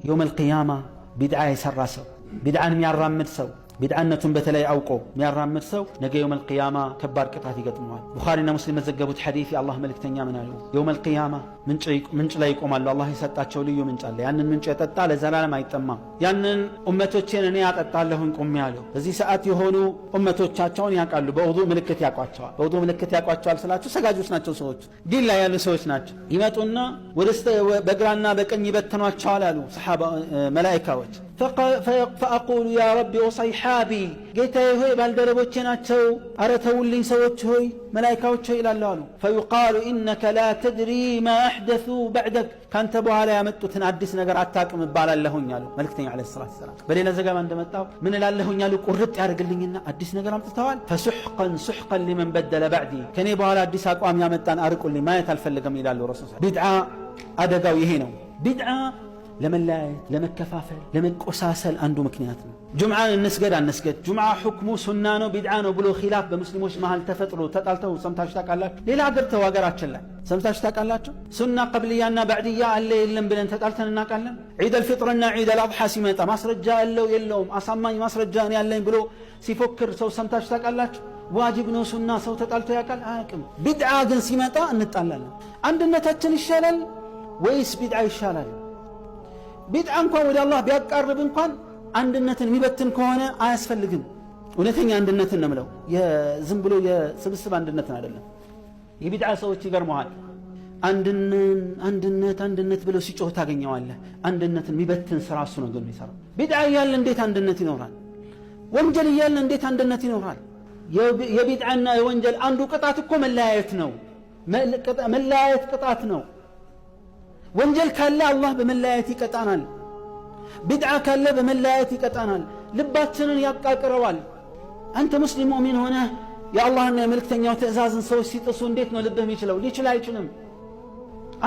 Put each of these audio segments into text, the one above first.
يوم القيامة بدعة يسرسو بدعة يرامد سو بدعنتهم بتلاي أوقو ميرامد سو نجا يوم القيامة كبار قطعة قطموال بخارينا مسلم مزجبوت حديثي الله ملك تنيا منالو يوم القيامة منش لا يقوم الله يسطاچو ልዩ ምንጭ አለ ያንን ምንጭ የጠጣ ለዘላለም አይጠማም ያንን ኡመቶቼን እኔ ያጠጣለሁኝ ቆም ያለው በዚህ ሰዓት የሆኑ ኡመቶቻቸውን ያቃሉ በውዱእ ምልክት ያቋቸዋል በውዱእ ምልክት ያቋቸዋል ስላችሁ ሰጋጆች ናቸው ሰዎች ዲን ላይ ያሉ ሰዎች ናቸው ይመጡና ወደስተ በግራና በቀኝ ይበተኗቸዋል አሉ ሰሃባ መላእክቶች فأقول يا ربي وصيحابي قيتي هوي بالدربوچي ናቸው አረተውልኝ ሰዎች ሆይ መላእክቶች ይላሉ فيقال انك لا تدري ما احدثوا بعدك ካንተ በኋላ ያመጡትን አዲስ ነገር አታውቅም ይባላልሁኝ አሉ መልእክተኛ አለይሂ ሰላቱ ሰላም በሌላ ዘገባ እንደመጣው ምን እላለሁኝ አሉ ቁርጥ ያርግልኝና አዲስ ነገር አምጥተዋል فسحقا لمن بدل بعدي ከኔ በኋላ አዲስ አቋም ያመጣን አርቁልኝ ማየት አልፈልግም ይላሉ ረሱል ቢድዓ አደጋው ይሄ ነው ቢድዓ ለመላየት ለመከፋፈል ለመቆሳሰል አንዱ ምክንያት ነው ጁምዓን እንስገድ ጁምዓ ሁክሙ ሱና ነው ቢድዓ ነው ብሎ ኺላፍ በሙስሊሞች መሃል ተፈጥሮ ተጣልተው ሰምታችሁ ታውቃላችሁ ሌላ ሀገር ተዋገራችን ላይ ሰምታችሁ ታውቃላችሁ ሱና ቀብልያና ባዕድያ አለ የለም ብለን ተጣልተን እናውቃለን ዒድ አልፍጥርና ዒድ አልአድሓ ሲመጣ ማስረጃ ያለው የለውም አሳማኝ ማስረጃ ነው ያለኝ ብሎ ሲፎክር ሰው ሰምታችሁ ታውቃላችሁ ዋጅብ ነው ሱና ሰው ተጣልቶ ያውቃል አያውቅም ቢድዓ ግን ሲመጣ እንጣላለን አንድነታችን ይሻላል ወይስ ቢድዓ ይሻላል ቢድዓ እንኳን ወደ አላህ ቢያቃርብ እንኳን አንድነትን የሚበትን ከሆነ አያስፈልግም እውነተኛ አንድነትን ነው ማለት የዝም ብሎ የስብስብ አንድነትን አይደለም የቢድዓ ሰዎች ይገርመዋል አንድነት ብለው ሲጮህ ታገኘዋለህ አንድነትን የሚበትን ስራ እሱ ነው ግን የሚሰራው ቢድዓ ያለ እንዴት አንድነት ይኖራል ወንጀል ያለ እንዴት አንድነት ይኖራል የቢድዓና የወንጀል አንዱ ቅጣት እኮ መለያየት ነው መለያየት ቅጣት ነው ወንጀል ካለ አላህ በመለያየት ይቀጣናል ቢድዓ ካለ በመለያየት ይቀጣናል ልባችንን ያቃቅረዋል አንተ ሙስሊም ሙእሚን ሆነ የአላህና የመልእክተኛው ትእዛዝን ሰዎች ሲጥሱ እንዴት ነው ልብህ የሚችለው ሊችል አይችልም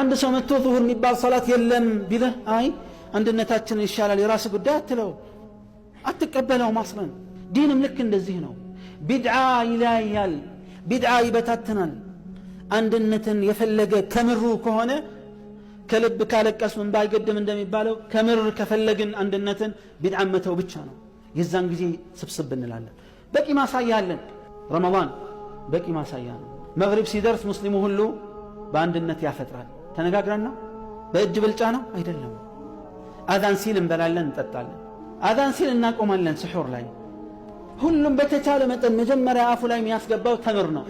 አንድ ሰው መጥቶ ዙሁር የሚባል ሶላት የለም ቢልህ አይ አንድነታችን ይሻላል የራስ ጉዳይ አትለው አትቀበለው ማስረን ዲንም ልክ እንደዚህ ነው ቢድዓ ይለያያል ቢድዓ ይበታተናል አንድነትን የፈለገ ከምሩ ከሆነ ከልብ ካለቀስ ምን ባይገድም እንደሚባለው ከምር ከፈለግን አንድነትን ቢድዓን መተው ብቻ ነው የዛን ጊዜ ስብስብ እንላለን በቂ ማሳያ አለን ረመዳን በቂ ማሳያ ነው መግሪብ ሲደርስ ሙስሊሙ ሁሉ በአንድነት ያፈጥራል ተነጋግረን ነው በእጅ ብልጫ ነው አይደለም አዛን ሲል እንበላለን እንጠጣለን አዛን ሲል እናቆማለን ስሑር ላይ ሁሉም በተቻለ መጠን መጀመሪያ አፉ ላይ የሚያስገባው ተምር ነው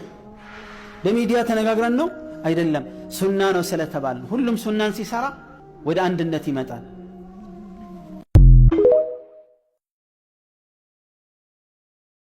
በሚዲያ ተነጋግረን ነው አይደለም ሱና ነው ስለተባለ ሁሉም ሱናን ሲሰራ ወደ አንድነት ይመጣል